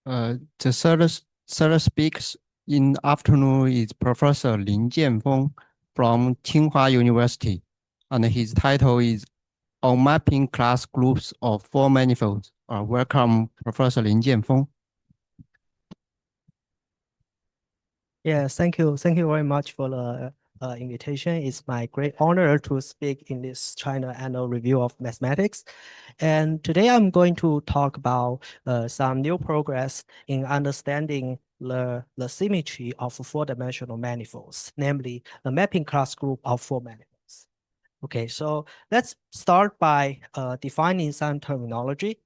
The third speaks in afternoon is Professor Lin Jianfeng from Tsinghua University, and his title is On Mapping Class Groups of Four Manifolds. Welcome, Professor Lin Jianfeng. Yes, thank you. Thank you very much for the invitation. It's my great honor to speak in this China Annual Review of Mathematics. And today I'm going to talk about some new progress in understanding the symmetry of four-dimensional manifolds, namely the mapping class group of four manifolds. Okay, so let's start by defining some terminology.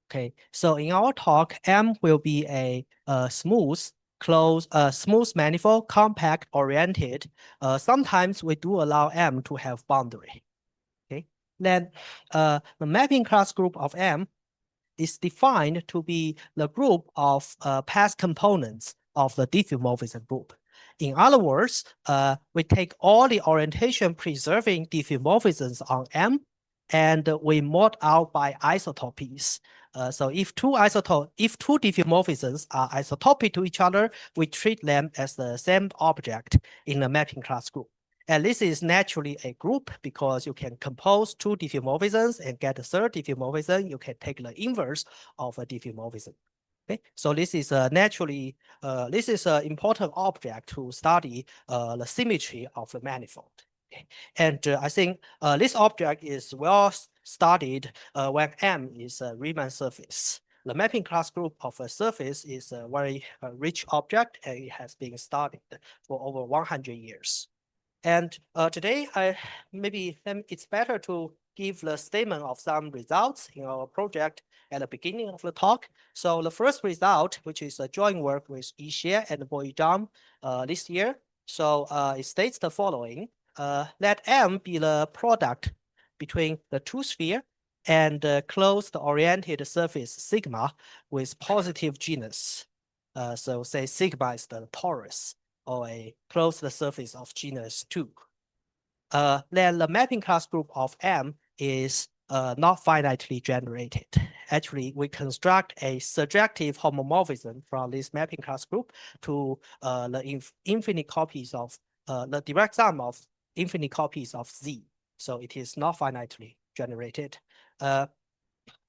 Okay, so in our talk, M will be a smooth manifold, compact oriented. Sometimes we do allow M to have boundary. Okay, then the mapping class group of M is defined to be the group of path components of the diffeomorphism group. In other words, we take all the orientation preserving diffeomorphisms on M and we mod out by isotopies. So if two diffeomorphisms are isotopic to each other, we treat them as the same object in the mapping class group. And this is naturally a group because you can compose two diffeomorphisms and get a third diffeomorphism. You can take the inverse of a diffeomorphism. Okay, so this is naturally this is an important object to study the symmetry of the manifold. Okay. And I think this object is well studied when M is a Riemann surface. The mapping class group of a surface is a very rich object, and it has been studied for over 100 years. And today, it's better to give the statement of some results in our project at the beginning of the talk. So the first result, which is a joint work with Yixie and Boyu Zhang this year. So it states the following: let M be the product between the two spheres and closed oriented surface sigma with positive genus. So say sigma is the torus, or a closed surface of genus 2. Then the mapping class group of M is not finitely generated. Actually, we construct a surjective homomorphism from this mapping class group to the infinite copies of the direct sum of infinite copies of Z. So it is not finitely generated.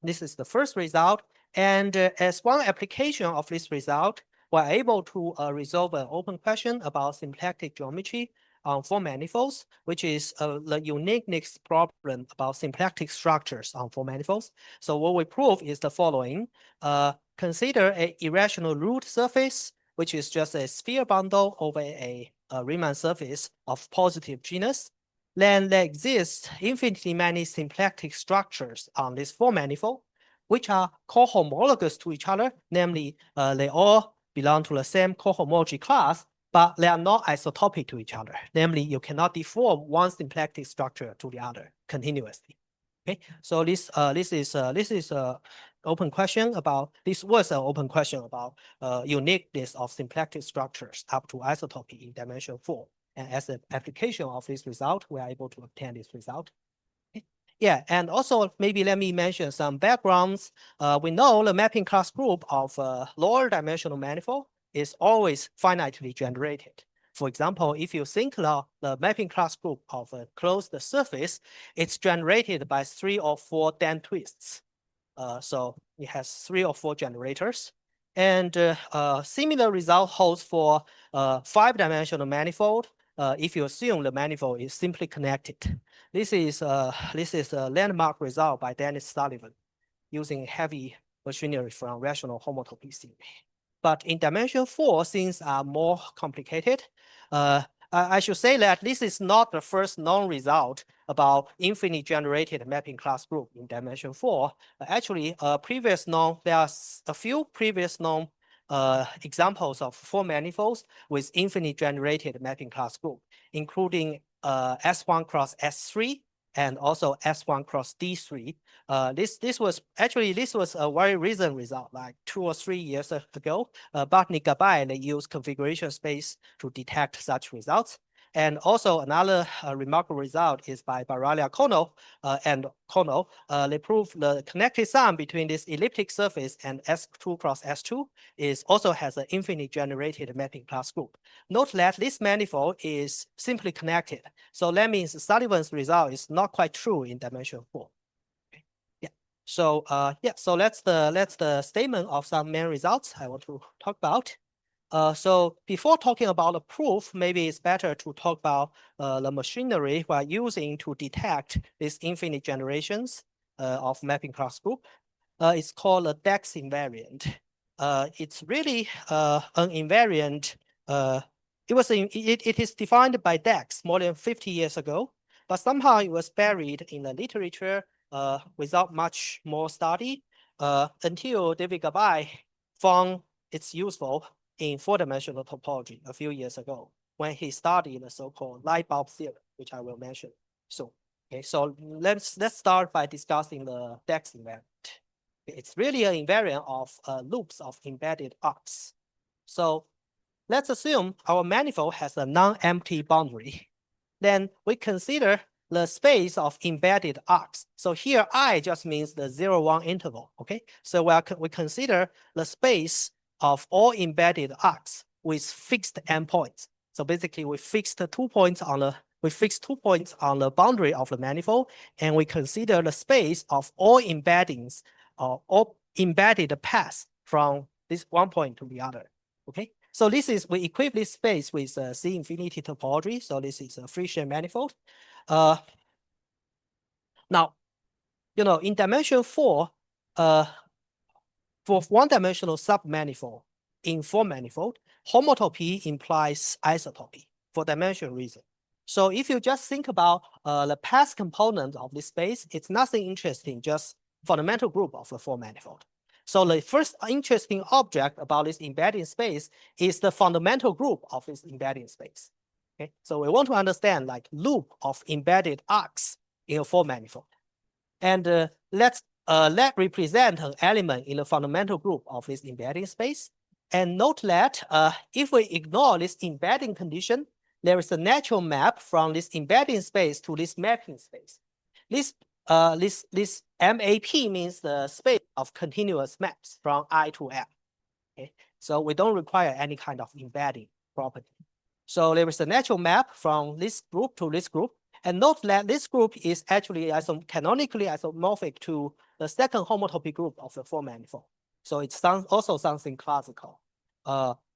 This is the first result. And as one application of this result, we're able to resolve an open question about symplectic geometry on four manifolds, which is the uniqueness problem about symplectic structures on four manifolds. So what we prove is the following. Consider an irrational root surface, which is just a sphere bundle over a Riemann surface of positive genus. Then there exist infinitely many symplectic structures on this four manifold, which are cohomologous to each other, namely they all belong to the same cohomology class, but they are not isotopic to each other. Namely, you cannot deform one symplectic structure to the other continuously. Okay, so this is an open question about uniqueness of symplectic structures up to isotopy in dimension 4. And as an application of this result, we are able to obtain this result. Okay. Yeah, and also maybe let me mention some backgrounds. We know the mapping class group of lower dimensional manifold is always finitely generated. For example, if you think the mapping class group of a closed surface, it's generated by 3 or 4 Dan twists. So it has 3 or 4 generators. And similar result holds for 5-dimensional manifold. If you assume the manifold is simply connected. This is a landmark result by Dennis Sullivan using heavy machinery from rational homotopy theory. But in dimension 4, things are more complicated. I should say that this is not the first known result about infinite generated mapping class group in dimension 4. Actually, there are a few previous known examples of four manifolds with infinite generated mapping class group, including S1 cross S3 and also S1 cross D3. This was a very recent result, like 2 or 3 years ago. Bartnik Gabai, they used configuration space to detect such results. And also another remarkable result is by Baraglia and Kono. They prove the connected sum between this elliptic surface and S2 cross S2 is also has an infinite generated mapping class group. Note that this manifold is simply connected. So that means Sullivan's result is not quite true in dimension 4. Okay. Yeah. So so that's the statement of some main results I want to talk about. So before talking about the proof, maybe it's better to talk about the machinery we're using to detect these infinite generations of mapping class group. It's called a DEX invariant. It's really an invariant. It is defined by DEX more than 50 years ago, but somehow it was buried in the literature without much more study until David Gabai found it's useful in four-dimensional topology a few years ago when he studied the so-called lightbulb theorem, which I will mention soon. Okay, so let's start by discussing the DEX invariant. It's really an invariant of loops of embedded arcs. So let's assume our manifold has a non-empty boundary. Then we consider the space of embedded arcs. So here I just means the 0, 1 interval. Okay, so we consider the space of all embedded arcs with fixed endpoints. So basically, we fix 2 points on the boundary of the manifold, and we consider the space of all embeddings or all embedded paths from this one point to the other. Okay, so we equip this space with C infinity topology. So this is a free-share manifold. Now, in dimension 4, for one-dimensional submanifold in four-manifold, homotopy implies isotopy for dimension reason. So if you just think about the path component of this space, it's nothing interesting, just fundamental group of the four-manifold. So the first interesting object about this embedding space is the fundamental group of this embedding space. Okay, so we want to understand like loop of embedded arcs in a four-manifold. And let represent an element in the fundamental group of this embedding space. And note that if we ignore this embedding condition, there is a natural map from this embedding space to this mapping space. This MAP means the space of continuous maps from I to L. Okay, so we don't require any kind of embedding property. So there is a natural map from this group to this group. And note that this group is actually canonically isomorphic to the second homotopy group of the four-manifold. So it's also something classical.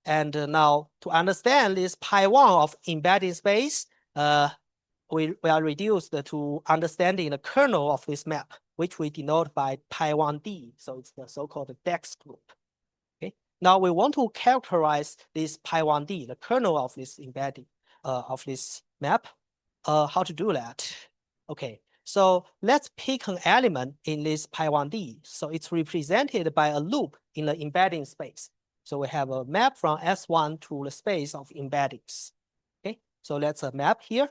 And now to understand this pi1 of embedding space, we are reduced to understanding the kernel of this map, which we denote by pi1d. So it's the so-called DEX group. Okay. Now we want to characterize this pi1d, the kernel of this embedding of this map. How to do that? Okay, so let's pick an element in this pi1d. So it's represented by a loop in the embedding space. So we have a map from S1 to the space of embeddings. Okay, so that's a map here.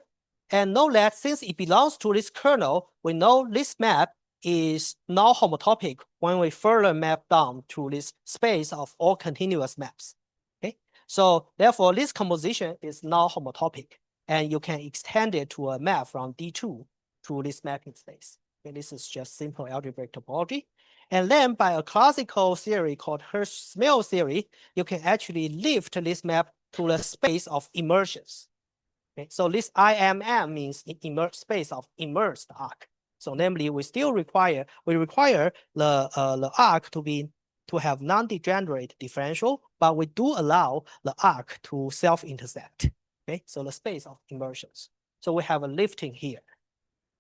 And note that since it belongs to this kernel, we know this map is now homotopic when we further map down to this space of all continuous maps. Okay, so therefore this composition is now homotopic, and you can extend it to a map from D2 to this mapping space. Okay, this is just simple algebraic topology. And then by a classical theory called Hirsch-Smale theory, you can actually lift this map to the space of immersions. Okay, so this IMM means space of immersed arc. So namely, we require the arc to have non-degenerate differential, but we do allow the arc to self-intersect. Okay, so the space of immersions. So we have a lifting here.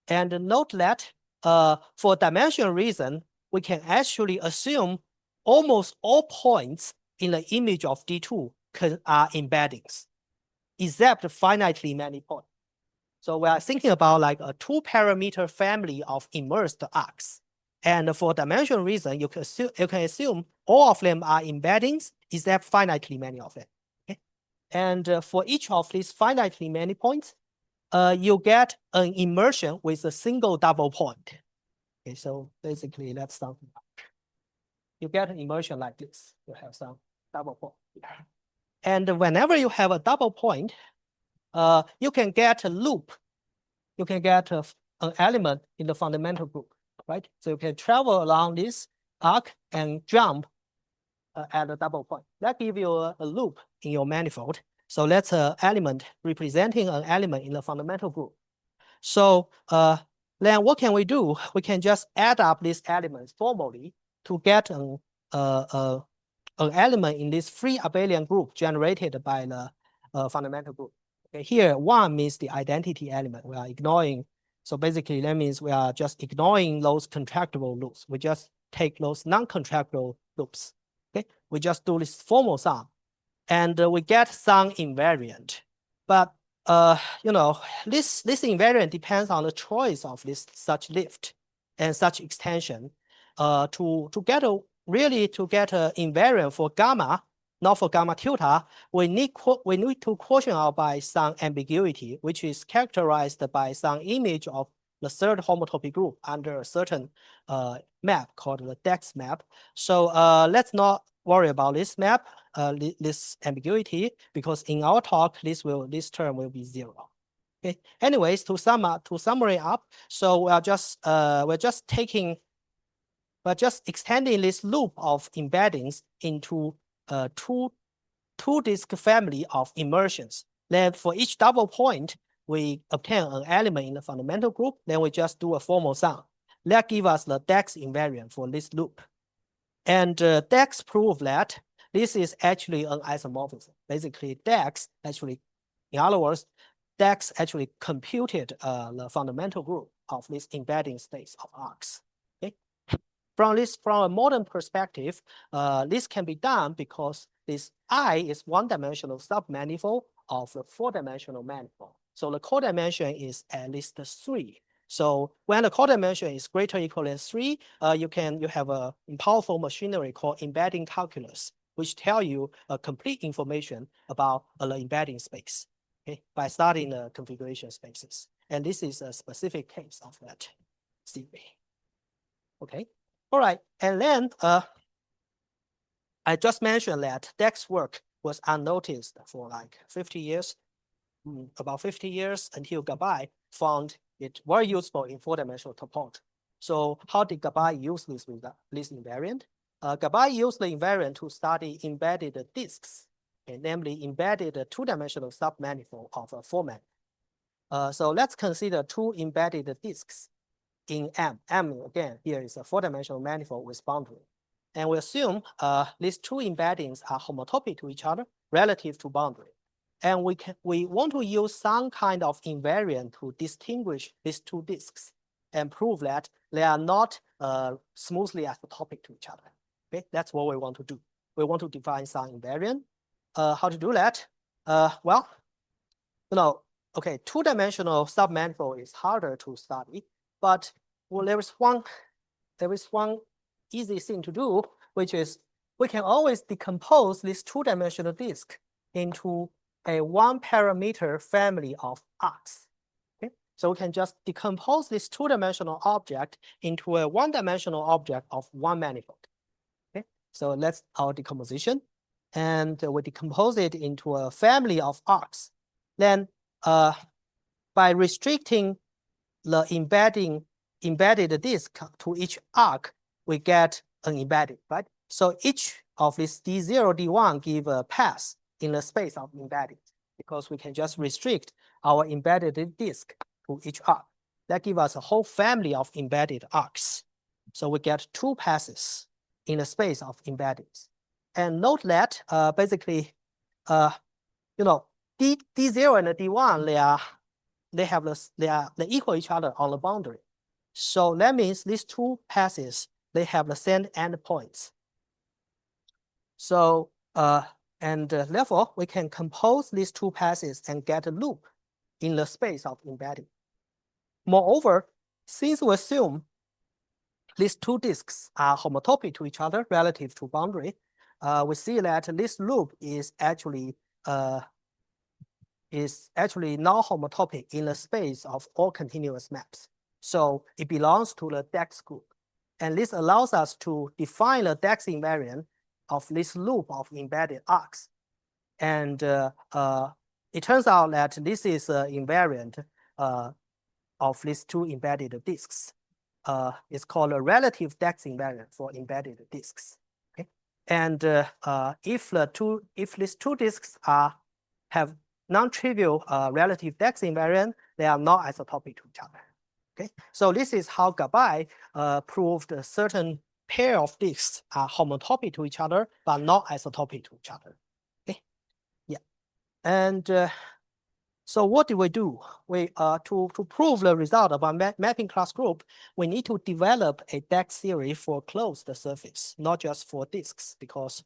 And note that for dimensional reason, we can actually assume almost all points in the image of D2 are embeddings, except finitely many points. So we are thinking about like a 2-parameter family of immersed arcs. And for dimensional reason, you can assume all of them are embeddings, except finitely many of them. Okay? And for each of these finitely many points, you get an immersion with a single double point. Okay, so basically that's something. You get an immersion like this. You have some double point here. And whenever you have a double point, you can get a loop. You can get an element in the fundamental group, right? So you can travel along this arc and jump at a double point. That gives you a loop in your manifold. So that's an element representing an element in the fundamental group. So then what can we do? We can just add up these elements formally to get an element in this free abelian group generated by the fundamental group. Okay, here one means the identity element. We are ignoring. So basically that means we are just ignoring those contractible loops. We just take those non-contractible loops. Okay, we just do this formal sum, and we get some invariant. But you know, this invariant depends on the choice of this such lift and such extension. To get an invariant for gamma, not for gamma tilde, we need to quotient out by some ambiguity, which is characterized by some image of the third homotopy group under a certain map called the Dex map. So let's not worry about this map, this ambiguity, because in our talk, this term will be 0. Okay. Anyways, to summary up, so we're just extending this loop of embeddings into two disk family of immersions. Then for each double point, we obtain an element in the fundamental group. Then we just do a formal sum. That gives us the Dex invariant for this loop. And Dex proved that this is actually an isomorphism. Basically, Dex actually, in other words, Dex actually computed the fundamental group of this embedding space of arcs. Okay. From a modern perspective, this can be done because this I is one-dimensional submanifold of the four-dimensional manifold. So the codimension is at least 3. So when the codimension is greater or equal than 3, you have a powerful machinery called embedding calculus, which tell you complete information about the embedding space, okay, by studying the configuration spaces. And this is a specific case of that theory. Okay, all right, and then I just mentioned that Dex work was unnoticed for like 50 years, about 50 years, until Gabai found it very useful in four-dimensional topology. So how did Gabai use this invariant? Gabai used the invariant to study embedded disks, okay, namely embedded two-dimensional submanifold of a four-manifold. So let's consider two embedded disks in M. M, again, here is a four-dimensional manifold with boundary. And we assume these two embeddings are homotopic to each other relative to boundary. And we want to use some kind of invariant to distinguish these two disks and prove that they are not smoothly isotopic to each other. Okay, that's what we want to do. We want to define some invariant. How to do that? Well, you know, okay, two-dimensional submanifold is harder to study, but well, there is one easy thing to do, which is we can always decompose this two-dimensional disk into a one-parameter family of arcs. Okay, so we can just decompose this two-dimensional object into a one-dimensional object of one manifold. Okay, so that's our decomposition, and we decompose it into a family of arcs. Then, by restricting the embedded disk to each arc, we get an embedding, right? So each of these D0, D1 give a path in the space of embedding, because we can just restrict our embedded disk to each arc. That gives us a whole family of embedded arcs. So we get two passes in the space of embeddings. And note that basically, you know, D0 and D1, they equal each other on the boundary. So that means these two passes, they have the same endpoints. So therefore, we can compose these two passes and get a loop in the space of embedding. Moreover, since we assume these two disks are homotopic to each other relative to boundary, we see that this loop is actually non-homotopic in the space of all continuous maps. So it belongs to the Dex group. And this allows us to define the Dex invariant of this loop of embedded arcs. And it turns out that this is an invariant of these two embedded disks. It's called a relative Dex invariant for embedded disks. Okay, and if these two disks have non-trivial relative Dex invariant, they are not isotopic to each other. Okay, so this is how Gabai proved a certain pair of disks are homotopic to each other but not isotopic to each other. Okay, yeah, and so what do? We to prove the result of our mapping class group, we need to develop a Dex theory for closed surface, not just for disks, because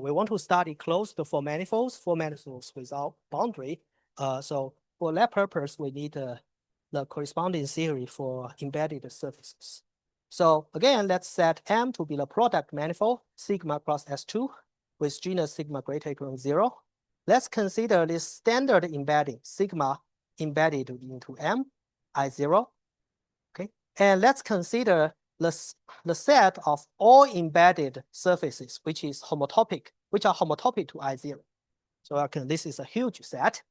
we want to study closed for manifolds without boundary. So for that purpose, we need the corresponding theory for embedded surfaces. So again, let's set M to be the product manifold sigma cross S2 with genus sigma greater or equal to 0. Let's consider this standard embedding, sigma embedded into M, I0, okay? And let's consider the set of all embedded surfaces, which are homotopic to I0. So this is a huge set.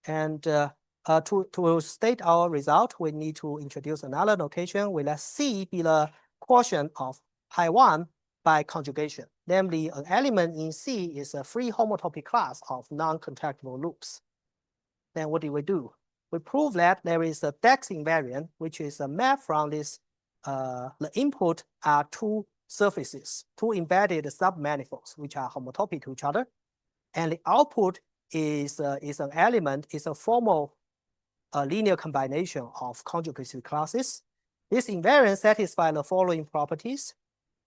And to state our result, we need to introduce another notation. We let C be the quotient of pi 1 by conjugation. Namely, an element in C is a free homotopy class of non-contractible loops. Then what do? We prove that there is a Dex invariant, which is a map from this, the input are two surfaces, two embedded submanifolds, which are homotopy to each other. And the output is an element, is a formal linear combination of conjugacy classes. This invariant satisfies the following properties.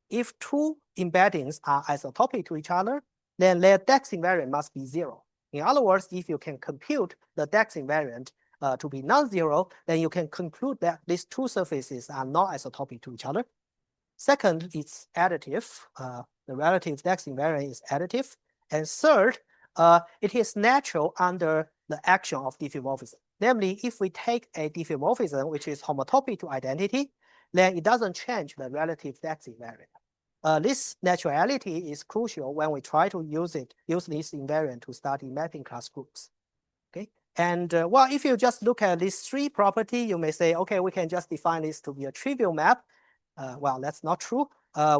If two embeddings are isotopic to each other, then their Dex invariant must be 0. In other words, if you can compute the Dex invariant to be non-zero, then you can conclude that these two surfaces are not isotopic to each other. Second, it's additive. The relative Dex invariant is additive. And third, it is natural under the action of diffeomorphism. Namely, if we take a diffeomorphism which is homotopic to identity, then it doesn't change the relative Dex invariant. This naturality is crucial when we try to use this invariant to study mapping class groups. Okay, and well, if you just look at these three properties, you may say, okay, we can just define this to be a trivial map. Well, that's not true.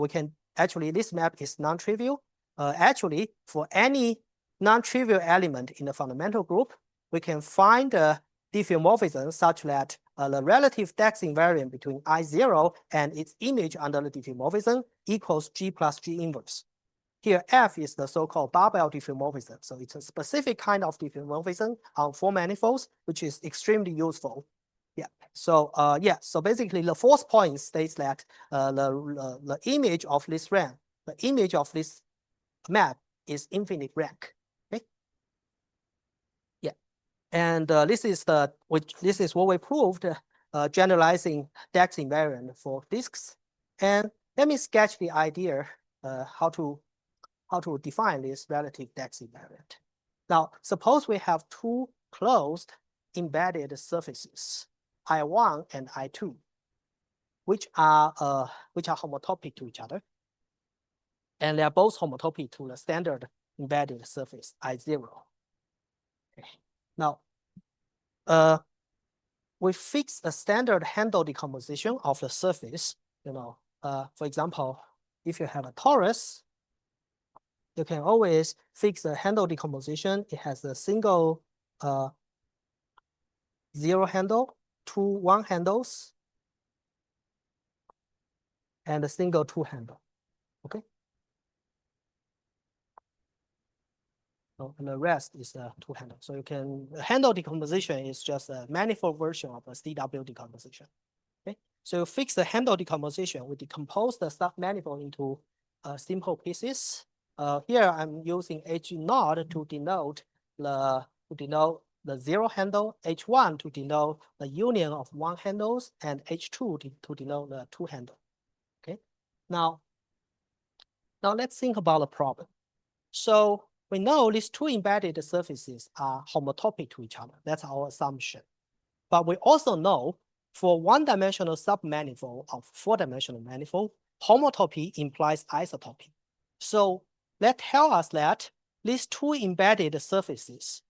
We can actually, this map is non-trivial. Actually, for any non-trivial element in the fundamental group, we can find a diffeomorphism such that the relative Dex invariant between I0 and its image under the diffeomorphism equals G plus G inverse. Here, F is the so-called barbell diffeomorphism. So it's a specific kind of diffeomorphism on four manifolds, which is extremely useful. Yeah. So so basically the fourth point states that the image of this rank, the image of this map is infinite rank. Okay. Yeah. And this is what we proved, generalizing Dex invariant for disks. And let me sketch the idea how to define this relative Dex invariant. Now, suppose we have two closed embedded surfaces, I1 and I2, which are homotopic to each other, and they are both homotopic to the standard embedded surface I0. Okay. Now, we fix a standard handle decomposition of the surface. For example, if you have a torus, you can always fix the handle decomposition. It has a single 0 handle, 2 1 handles, and a single 2 handle. Okay. So, and the rest is a 2 handle. So you can, handle decomposition is just a manifold version of a CW decomposition. Okay. So you fix the handle decomposition. We decompose the submanifold into simple pieces. Here I'm using H0 to denote the 0 handle, H1 to denote the union of 1 handles, and H2 to denote the 2 handle. Okay. Now let's think about the problem. So we know these two embedded surfaces are homotopic to each other. That's our assumption. But we also know for one-dimensional submanifold of four-dimensional manifold, homotopy implies isotopy. So that tells us that these two embedded surfaces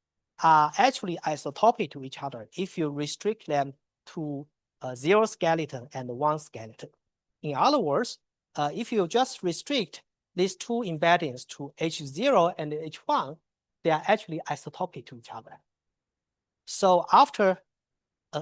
are actually isotopic to each other if you restrict them to a 0 skeleton and 1 skeleton. In other words, if you just restrict these two invariants to H0 and H1, they are actually isotopic to each other. So after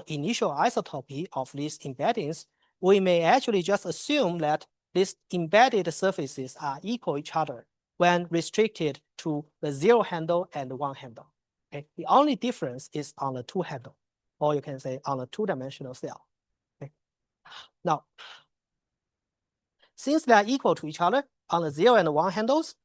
initial isotopy of these invariants, we may actually just assume that these embedded surfaces are equal each other when restricted to the 0 handle and 1 handle. Okay? The only difference is on the 2 handle, or you can say on a 2-dimensional cell. Okay? Now, since they are equal to each other on the 0 and 1 handles,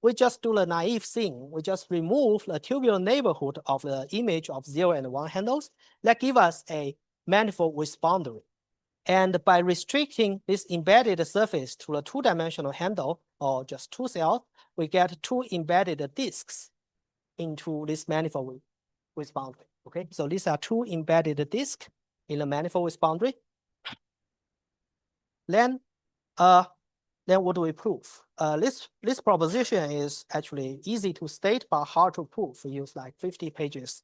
we just do the naive thing. We just remove the tubular neighborhood of the image of 0 and 1 handles. That gives us a manifold with boundary. And by restricting this embedded surface to a 2-dimensional handle, or just 2 cells, we get 2 embedded disks into this manifold with boundary. Okay, so these are 2 embedded disks in the manifold with boundary. Then what do we prove? This proposition is actually easy to state but hard to prove. We use like 50 pages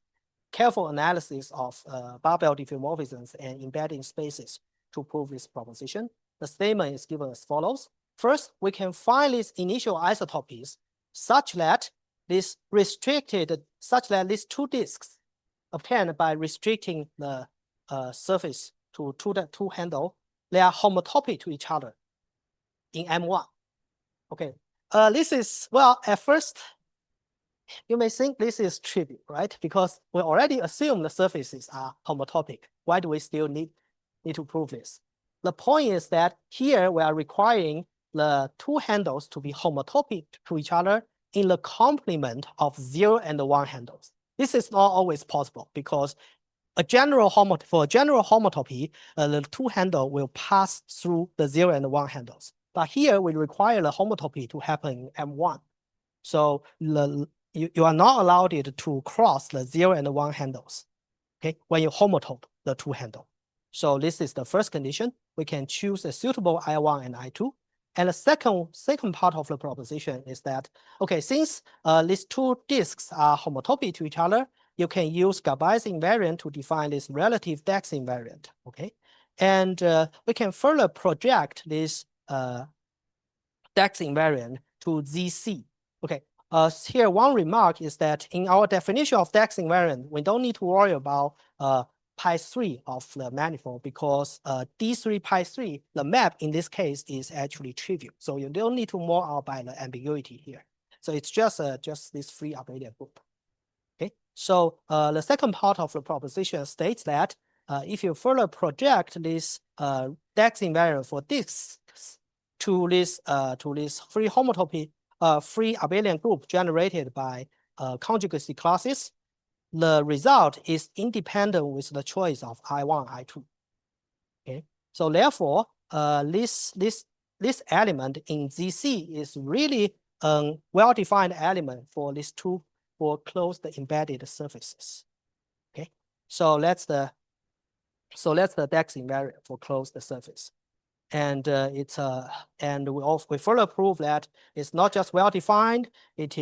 careful analysis of barbell diffeomorphisms and embedding spaces to prove this proposition. The statement is given as follows. First, we can find these initial isotopies such that these two disks obtained by restricting the surface to the 2 handle, they are homotopic to each other in M1. Okay, this is, well, at first, you may think this is trivial, right? Because we already assume the surfaces are homotopic. Why do we still need to prove this? The point is that here we are requiring the 2 handles to be homotopic to each other in the complement of 0 and 1 handles. This is not always possible because for a general homotopy, the 2 handle will pass through the 0 and 1 handles. But here we require the homotopy to happen in M1. So you are not allowed it to cross the 0 and 1 handles, okay, when you homotope the 2 handle. So this is the first condition. We can choose a suitable I1 and I2. And the second part of the proposition is that, okay, since these 2 disks are homotopic to each other, you can use Gabai's invariant to define this relative Dex invariant, okay? And we can further project this Dex invariant to ZC, okay? Here, one remark is that in our definition of Dex invariant, we don't need to worry about pi 3 of the manifold because D3 pi 3, the map in this case is actually trivial. So you don't need to more out by the ambiguity here. So it's just this free abelian group. Okay, so the second part of the proposition states that if you further project this Dex invariant for disks to this free homotopy, free abelian group generated by conjugacy classes, the result is independent with the choice of I1, I2. Okay, so therefore, this element in ZC is really a well-defined element for these 2 for closed embedded surfaces. Okay, so that's the Dex invariant for closed surface. And we further prove that it's not just well defined. It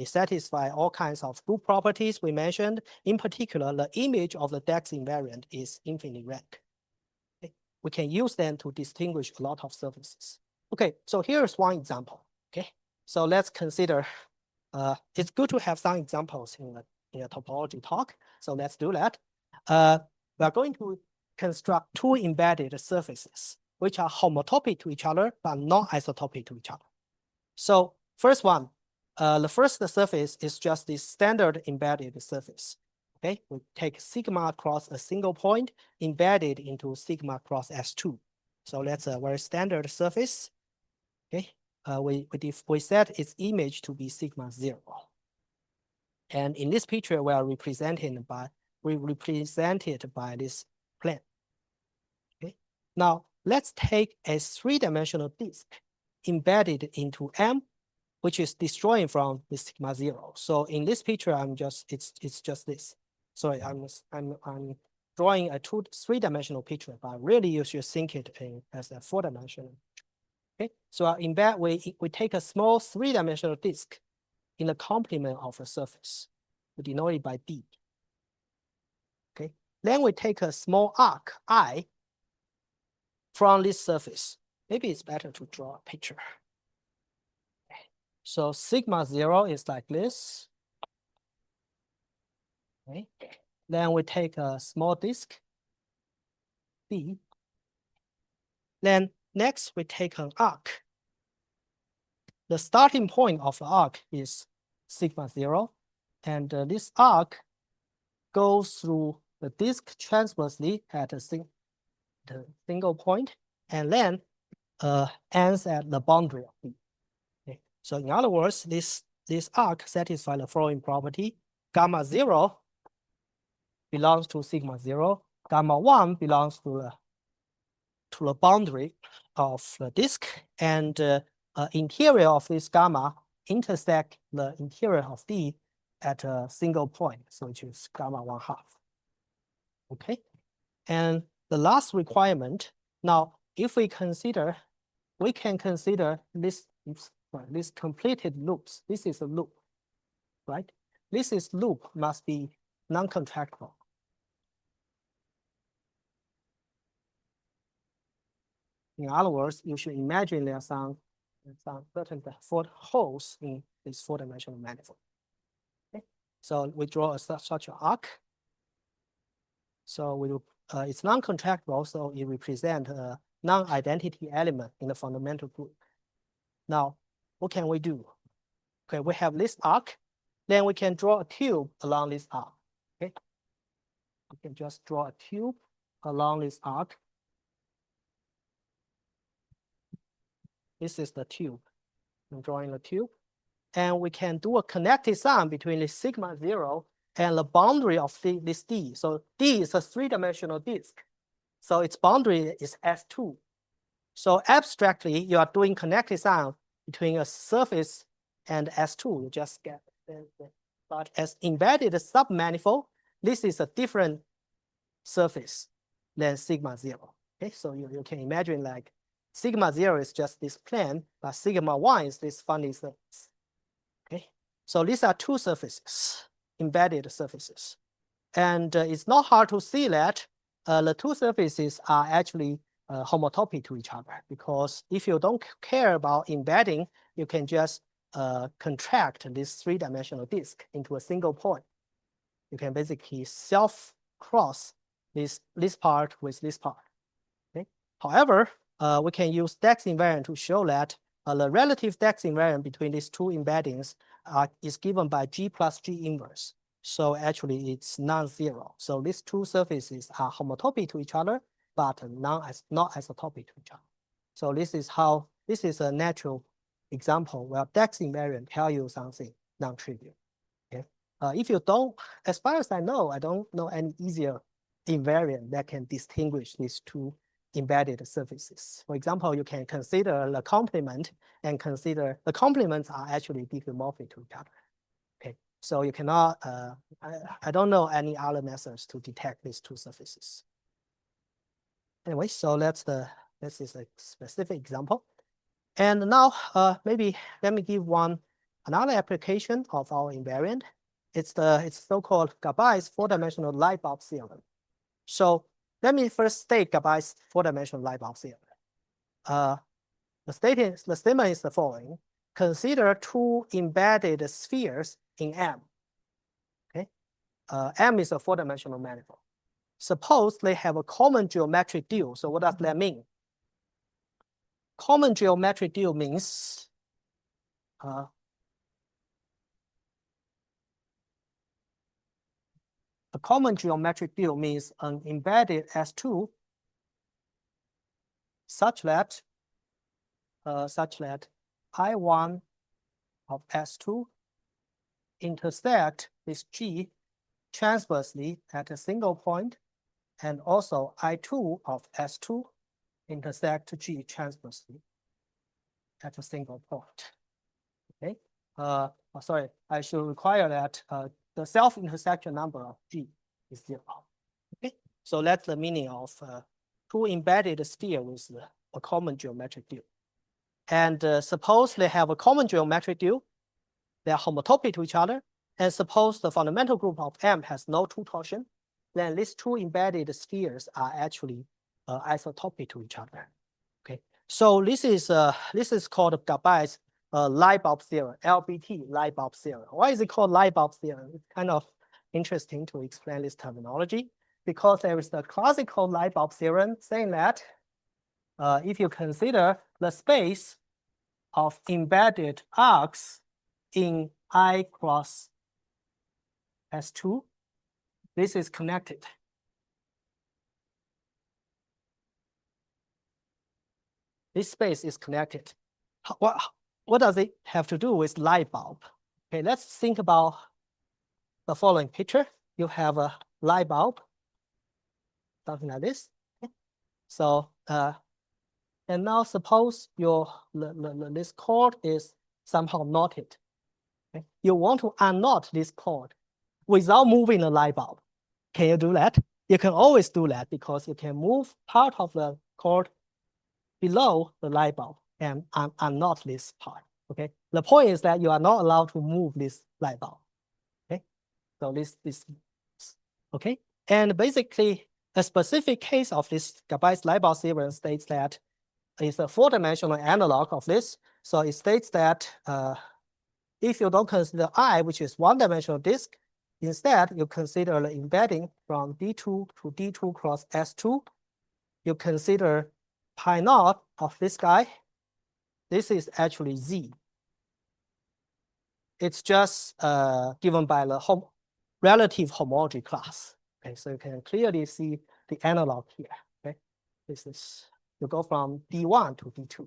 satisfies all kinds of group properties we mentioned. In particular, the image of the Dex invariant is infinite rank. Okay. We can use them to distinguish a lot of surfaces. Okay, so here's one example. Okay, so let's consider. It's good to have some examples in a topology talk. So let's do that. We are going to construct 2 embedded surfaces which are homotopic to each other but not isotopic to each other. So first one, the first surface is just this standard embedded surface. Okay, we take sigma across a single point embedded into sigma across S2. So that's a very standard surface. Okay, we set its image to be sigma 0. And in this picture, we are represented by this plane. Okay. Now let's take a 3-dimensional disk embedded into M, which is destroying from the sigma 0. So in this picture, it's just this. Sorry, I'm drawing a 3-dimensional picture, but really you should think it as a 4-dimensional. Okay. So in that way, we take a small 3-dimensional disk in the complement of a surface. We denote it by D. Okay. Then we take a small arc I from this surface. Maybe it's better to draw a picture. Okay. So sigma 0 is like this. Okay. Then we take a small disk D. Then next we take an arc. The starting point of the arc is sigma 0, and this arc goes through the disk transversely at a single point, and then ends at the boundary of D. Okay. So in other words, this arc satisfies the following property: gamma 0 belongs to sigma 0, gamma 1 belongs to the boundary of the disk, and interior of this gamma intersect the interior of D at a single point, so which is gamma 1/2. Okay, and the last requirement. Now, if we can consider this completed loops. This is a loop, right? This loop must be non-contractible. In other words, you should imagine there are some certain holes in this four-dimensional manifold. Okay? So we draw such an arc. So it's non-contractible, so it represents a non-identity element in the fundamental group. Now, what can we do? Okay, we have this arc. Then we can draw a tube along this arc. Okay, we can just draw a tube along this arc. This is the tube. I'm drawing the tube. And we can do a connected sum between the sigma 0 and the boundary of this D. So D is a three-dimensional disk. So its boundary is S2. So abstractly, you are doing connected sum between a surface and S2. You just get it. But as embedded submanifold, this is a different surface than sigma 0. Okay, so you can imagine like sigma 0 is just this plane, but sigma 1 is this funny surface. Okay, so these are two surfaces, embedded surfaces. And it's not hard to see that the two surfaces are actually homotopic to each other, because if you don't care about embedding, you can just contract this three-dimensional disk into a single point. You can basically self-cross this part with this part. Okay. However, we can use Dex invariant to show that the relative Dex invariant between these two embeddings is given by G plus G inverse. So actually it's non-zero. So these two surfaces are homotopic to each other, but not isotopic to each other. So this is a natural example where Dex invariant tell you something non-trivial. Okay. If you don't, as far as I don't know any easier invariant that can distinguish these two embedded surfaces. For example, you can consider the complement and consider the complements are actually diffeomorphic to each other. Okay, so you cannot, I don't know any other methods to detect these two surfaces. Anyway, so this is a specific example. And now maybe let me give another application of our invariant. It's so-called Gabai's four-dimensional lightbulb theorem. So let me first state Gabai's four-dimensional lightbulb theorem. The statement is the following: consider two embedded spheres in M. Okay, M is a four-dimensional manifold. Suppose they have a common geometric dual. So what does that mean? Common geometric dual means a common geometric dual means an embedded S2 such that I1 of S2 intersect this G transversely at a single point, and also I2 of S2 intersect G transversely at a single point. Okay. Sorry, I should require that the self-intersection number of G is 0. Okay. So that's the meaning of two embedded sphere with a common geometric dual. And suppose they have a common geometric dual, they are homotopic to each other. And suppose the fundamental group of M has no two torsion, then these two embedded spheres are actually isotopic to each other. Okay, so this is called Gabai's lightbulb theorem, LBT lightbulb theorem. Why is it called lightbulb theorem? It's kind of interesting to explain this terminology because there is the classical lightbulb theorem saying that if you consider the space of embedded arcs in I cross S2, this is connected. This space is connected. What does it have to do with light bulb? Okay, let's think about the following picture. You have a light bulb, something like this. Okay. So, and now suppose your this cord is somehow knotted. Okay. You want to unknot this cord without moving the light bulb. Can you do that? You can always do that because you can move part of the cord below the light bulb and unknot this part. Okay. The point is that you are not allowed to move this light bulb. Okay. So this okay. And basically, a specific case of this Gabai's light bulb theorem states that it's a four-dimensional analog of this. So it states that if you don't consider I, which is one-dimensional disk, instead you consider the embedding from D2 to D2 cross S2. You consider pi naught of this guy. This is actually Z. It's just given by the relative homology class. Okay, so you can clearly see the analog here. Okay, this is you go from D1 to D2.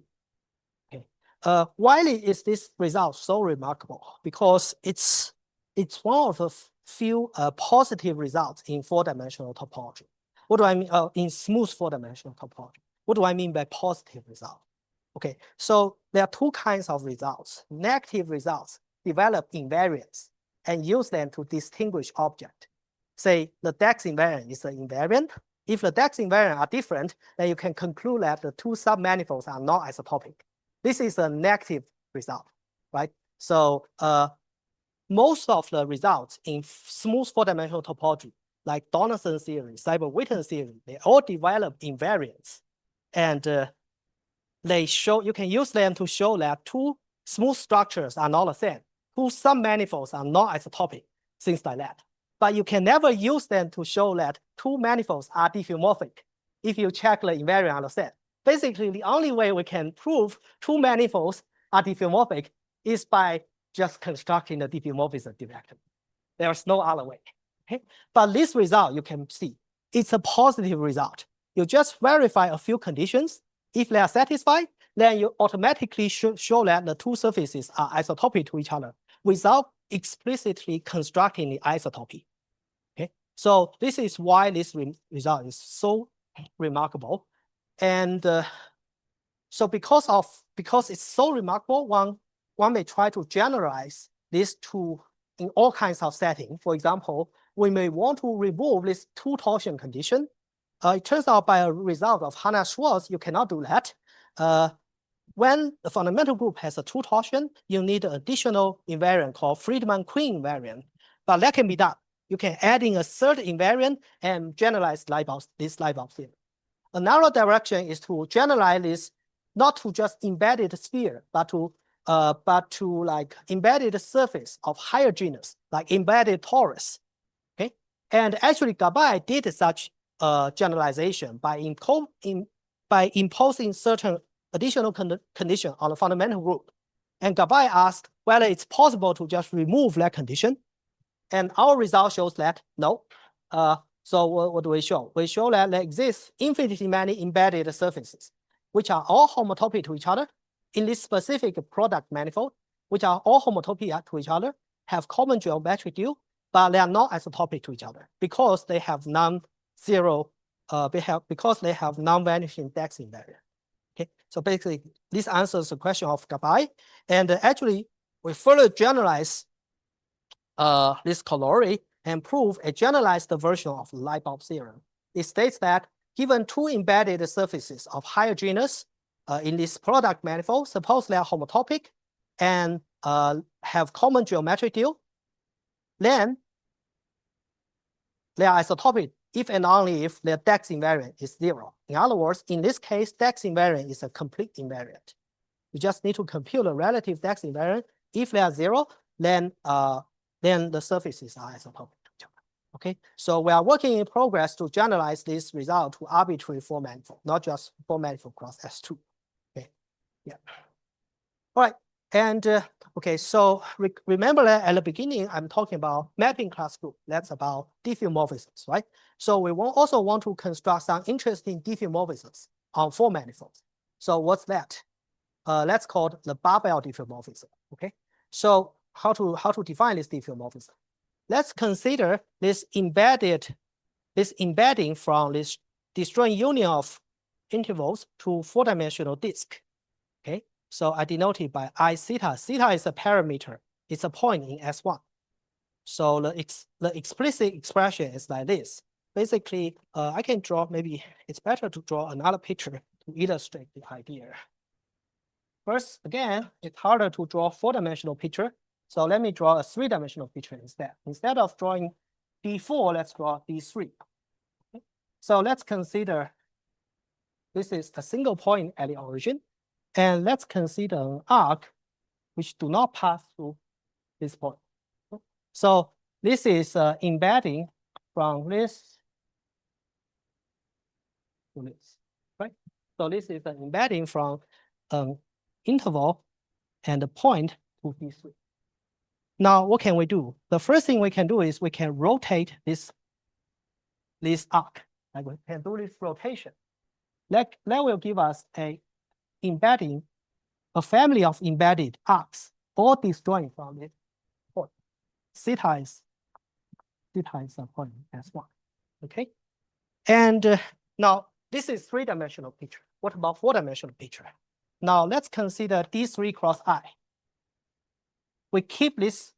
Okay, why is this result so remarkable? Because it's one of the few positive results in four-dimensional topology. What do I mean? In smooth four-dimensional topology. What do I mean by positive result? Okay, so there are two kinds of results. Negative results develop invariants and use them to distinguish object. Say the DEX invariant is an invariant. If the DEX invariant are different, then you can conclude that the two submanifolds are not isotopic. This is a negative result, right? So most of the results in smooth four-dimensional topology, like Donaldson theory, Cyber-Witten theory, they all develop invariants. And they show, you can use them to show that two smooth structures are not the same. Two submanifolds are not isotopic, things like that. But you can never use them to show that two manifolds are diffeomorphic if you check the invariant on the set. Basically, the only way we can prove two manifolds are diffeomorphic is by just constructing the diffeomorphism directly. There's no other way. Okay? But this result, you can see, it's a positive result. You just verify a few conditions. If they are satisfied, then you automatically show that the two surfaces are isotopic to each other without explicitly constructing the isotopy. Okay, so this is why this result is so remarkable. And so because it's so remarkable, one may try to generalize this to in all kinds of settings. For example, we may want to remove this two torsion condition. It turns out by a result of Hanna-Schwarz, you cannot do that. When the fundamental group has a two torsion, you need an additional invariant called Friedmann-Quinn invariant. But that can be done. You can add in a third invariant and generalize this lightbulb theorem. Another direction is to generalize this not to just embedded sphere, but to like embedded surface of higher genus, like embedded torus. Okay, and actually Gabai did such generalization by imposing certain additional condition on the fundamental group. And Gabai asked whether it's possible to just remove that condition. And our result shows that no. So what do we show? We show that there exists infinitely many embedded surfaces, which are all homotopic to each other in this specific product manifold, which are all homotopic to each other, have common geometric due, but they are not isotopic to each other because they have non-zero, because they have non-vanishing DEX invariant. Okay, so basically this answers the question of Gabai, and actually we further generalize this corollary and prove a generalized version of the lightbulb theorem. It states that given two embedded surfaces of higher genus in this product manifold, suppose they are homotopic and have common geometric due, then they are isotopic if and only if their Dex invariant is 0. In other words, in this case, Dex invariant is a complete invariant. You just need to compute the relative Dex invariant. If they are 0, then the surfaces are isotopic to each other. Okay, so we are working in progress to generalize this result to arbitrary four manifold, not just four manifold cross S2. Okay, yeah. All right, and okay, so remember that at the beginning I'm talking about mapping class group. That's about diffeomorphisms, right? So we also want to construct some interesting diffeomorphisms on four manifolds. So what's that? That's called the barbell diffeomorphism. Okay, so how to define this diffeomorphism? Let's consider this embedding from this disjoint union of intervals to four-dimensional disk. Okay, so I denote it by I theta. Theta is a parameter. It's a point in S1. So the explicit expression is like this. Basically, I can draw, maybe it's better to draw another picture to illustrate the idea. First, again, it's harder to draw four-dimensional picture. So let me draw a three-dimensional picture instead. Instead of drawing D4, let's draw D3. Okay. So let's consider this is a single point at the origin. And let's consider an arc which do not pass through this point. Okay. So this is embedding from this to this, right? So this is an embedding from an interval and a point to D3. Now, what can we do? The first thing we can do is we can rotate this arc. Like we can do this rotation. That will give us a family of embedded arcs, all disjoint from this point. Theta is a point S1. Okay. And now this is three-dimensional picture. What about four-dimensional picture? Now let's consider D3 cross I. We keep this,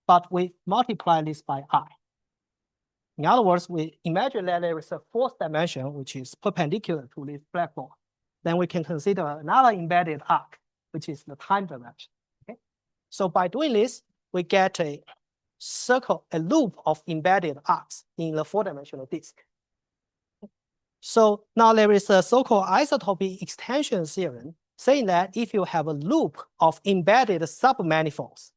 but we multiply this by I. In other words, we imagine that there is a fourth dimension which is perpendicular to this blackboard. Then we can consider another embedded arc, which is the time dimension. Okay. So by doing this, we get a loop of embedded arcs in the four-dimensional disk. So now there is a so-called isotopy extension theorem saying that if you have a loop of embedded submanifolds,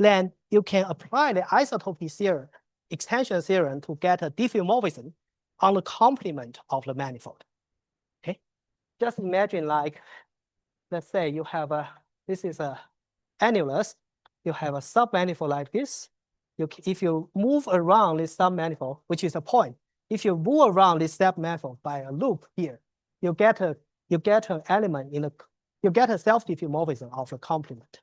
then you can apply the isotopy theorem, extension theorem, to get a diffeomorphism on the complement of the manifold. Okay, just imagine, like, let's say you have this is a annulus, you have a submanifold like this. If you move around this submanifold, which is a point, if you move around this submanifold by a loop here, you get an element you get a self-diffeomorphism of the complement.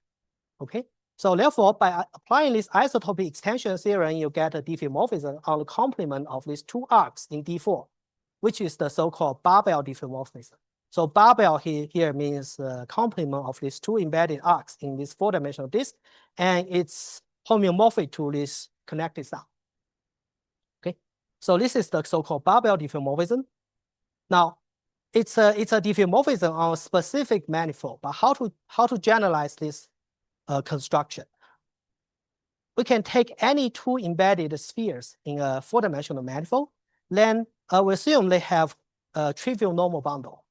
Okay, so therefore, by applying this isotopy extension theorem, you get a diffeomorphism on the complement of these two arcs in D4, which is the so-called barbell diffeomorphism. So barbell here means the complement of these two embedded arcs in this four-dimensional disk, and it's homeomorphic to this connected sum. Okay, so this is the so-called barbell diffeomorphism. Now, it's a diffeomorphism on a specific manifold, but how to generalize this construction? We can take any two embedded spheres in a four-dimensional manifold, then we assume they have a trivial normal bundle.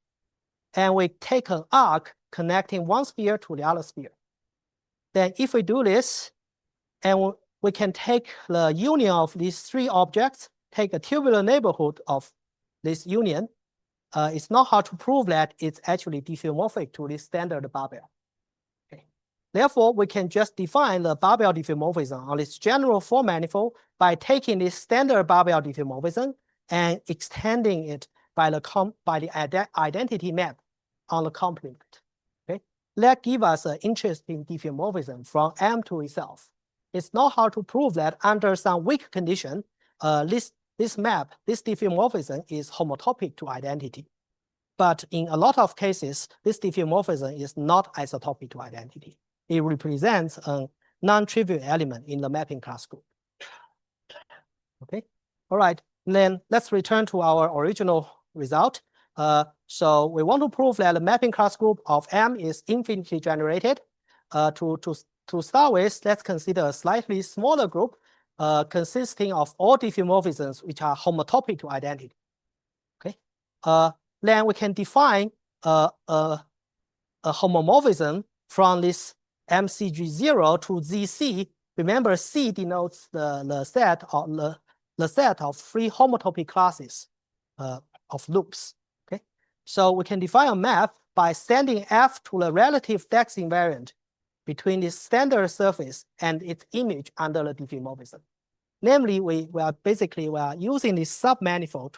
And we take an arc connecting one sphere to the other sphere. Then if we do this, and we can take the union of these three objects, take a tubular neighborhood of this union, it's not hard to prove that it's actually diffeomorphic to this standard barbell. Okay. Therefore, we can just define the barbell diffeomorphism on this general four manifold by taking this standard barbell diffeomorphism and extending it by the identity map on the complement. Okay, that gives us an interesting diffeomorphism from M to itself. It's not hard to prove that under some weak condition, this diffeomorphism is homotopic to identity. But in a lot of cases, this diffeomorphism is not isotopic to identity. It represents a non-trivial element in the mapping class group. Okay, all right. Then let's return to our original result. So we want to prove that the mapping class group of M is infinitely generated. To start with, let's consider a slightly smaller group. consisting of all diffeomorphisms which are homotopic to identity. Okay, then we can define a homomorphism from this MCG0 to ZC. Remember, C denotes the set of free homotopy classes of loops. Okay, so we can define a map by sending F to the relative Dex invariant between the standard surface and its image under the diffeomorphism. Namely, we are using this submanifold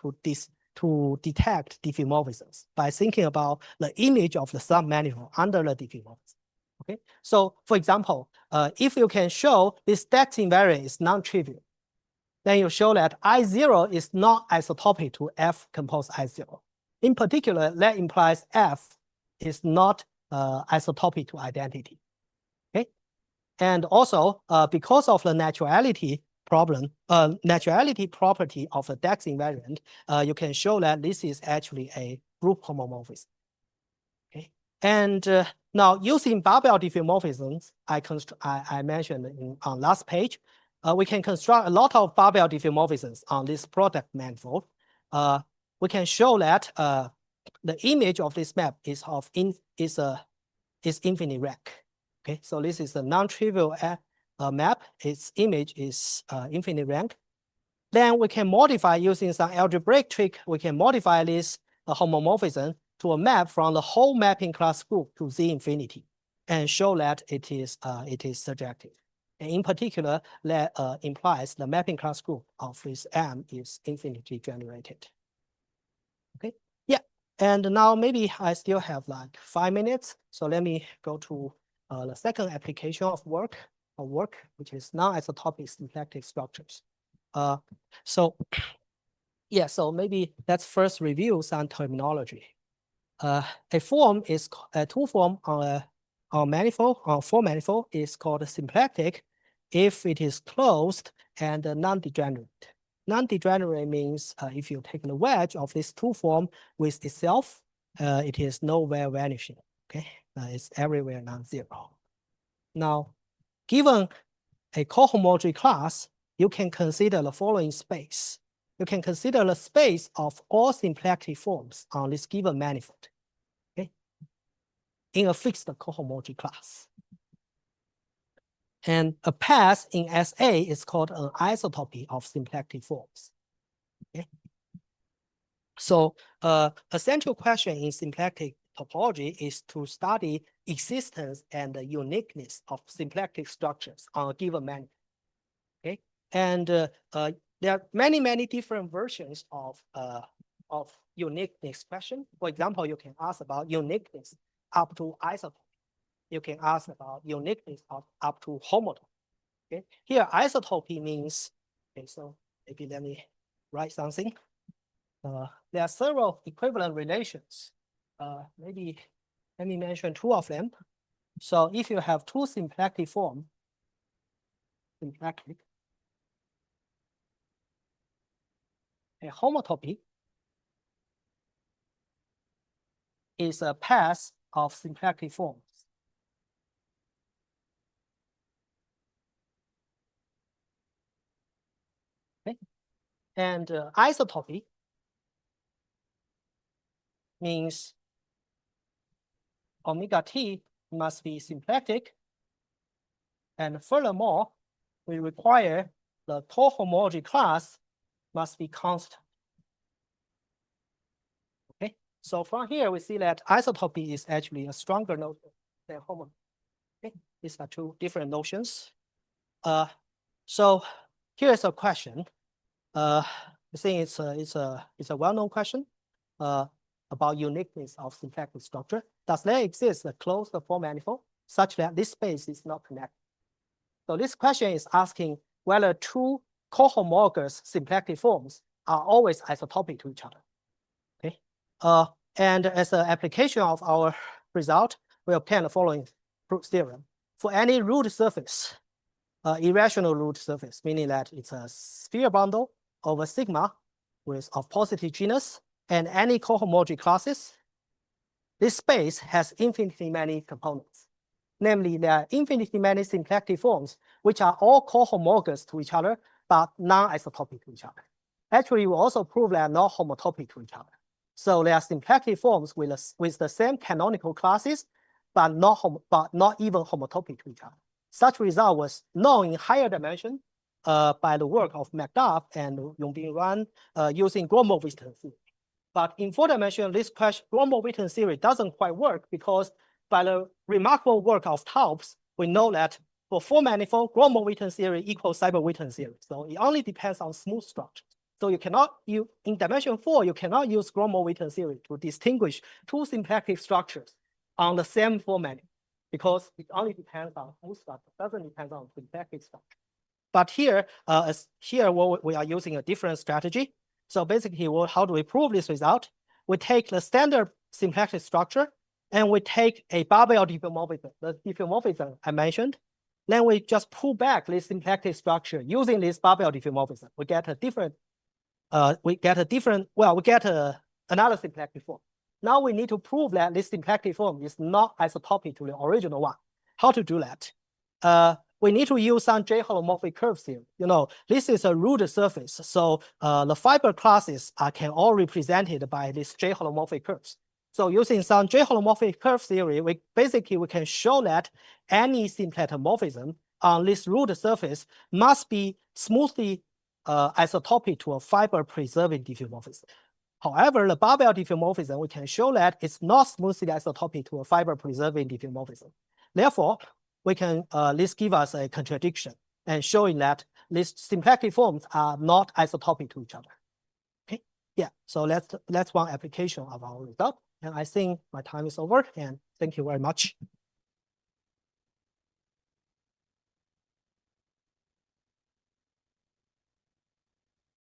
to detect diffeomorphisms by thinking about the image of the submanifold under the diffeomorphism. Okay, so for example, if you can show this Dex invariant is non-trivial, then you show that I0 is not isotopic to F compose I0. In particular, that implies F is not isotopic to identity. Okay, and also because of the naturality property of the Dex invariant, you can show that this is actually a group homomorphism. Okay, and now using barbell diffeomorphisms, I mentioned on last page, we can construct a lot of barbell diffeomorphisms on this product manifold. We can show that the image of this map is infinite rank. Okay, so this is a non-trivial map. Its image is infinite rank. Then we can modify using some algebraic trick. We can modify this homomorphism to a map from the whole mapping class group to Z infinity, and show that it is surjective. And in particular, that implies the mapping class group of this M is infinitely generated. Okay, yeah. And now maybe I still have like 5 minutes, so let me go to the second application of work, which is non-isotopic symplectic structures. So maybe let's first review some terminology. A form is a two form on four manifold is called symplectic if it is closed and non-degenerate. Non-degenerate means if you take the wedge of this two form with itself, it is nowhere vanishing. Okay, it's everywhere non-zero. Now, given a cohomology class, you can consider the following space. You can consider the space of all symplectic forms on this given manifold, okay, in a fixed cohomology class. And a path in SA is called an isotopy of symplectic forms. Okay. So a central question in symplectic topology is to study existence and the uniqueness of symplectic structures on a given manifold. Okay, and there are many different versions of uniqueness question. For example, you can ask about uniqueness up to isotopy. You can ask about uniqueness up to homotopy. Okay, here isotopy means, okay, so maybe let me write something. There are several equivalent relations. Maybe let me mention two of them. So if you have two symplectic forms, symplectic, a homotopy is a path of symplectic forms. Okay, and isotopy means omega t must be symplectic, and furthermore, we require the cohomology class must be constant. Okay, so from here we see that isotopy is actually a stronger notion than homotopy. Okay, these are two different notions. So here's a question. I think it's a well-known question about uniqueness of symplectic structure. Does there exist a closed form manifold such that this space is not connected? So this question is asking whether two cohomologous symplectic forms are always isotopic to each other. Okay, and as an application of our result, we obtain the following proof theorem. For any root surface, irrational root surface, meaning that it's a sphere bundle over sigma of positive genus and any cohomology classes, this space has infinitely many components. Namely, there are infinitely many symplectic forms, which are all cohomologous to each other, but non-isotopic to each other. Actually, we also prove they are not homotopic to each other. So there are symplectic forms with the same canonical classes, but not even homotopic to each other. Such result was known in higher dimension by the work of McDuff and Yongbing Ran using Gromov-Witten theory. But in 4-dimensional, this Gromov-Witten theory doesn't quite work because by the remarkable work of Taubes, we know that for 4-manifold, Gromov-Witten theory equals Seiberg-Witten theory. So it only depends on smooth structure. So you cannot, in dimension 4, you cannot use Gromov-Witten theory to distinguish two symplectic structures on the same 4-manifold because it only depends on smooth structure, doesn't depend on symplectic structure. But here, we are using a different strategy. So basically, how do we prove this result? We take the standard symplectic structure, and we take a barbell diffeomorphism, the diffeomorphism I mentioned. Then we just pull back this symplectic structure using this barbell diffeomorphism. We get another symplectic form. Now we need to prove that this symplectic form is not isotopic to the original one. How to do that? We need to use some J-holomorphic curves here. This is a ruled surface, so the fiber classes can all represented by these J-holomorphic curves. So using some J-holomorphic curve theory, we can show that any symplectomorphism on this ruled surface must be smoothly isotopic to a fiber-preserving diffeomorphism. However, the barbell diffeomorphism, we can show that it's not smoothly isotopic to a fiber-preserving diffeomorphism. Therefore, this give us a contradiction and showing that these symplectic forms are not isotopic to each other. Okay, yeah. So that's one application of our result. And I think my time is over. And thank you very much.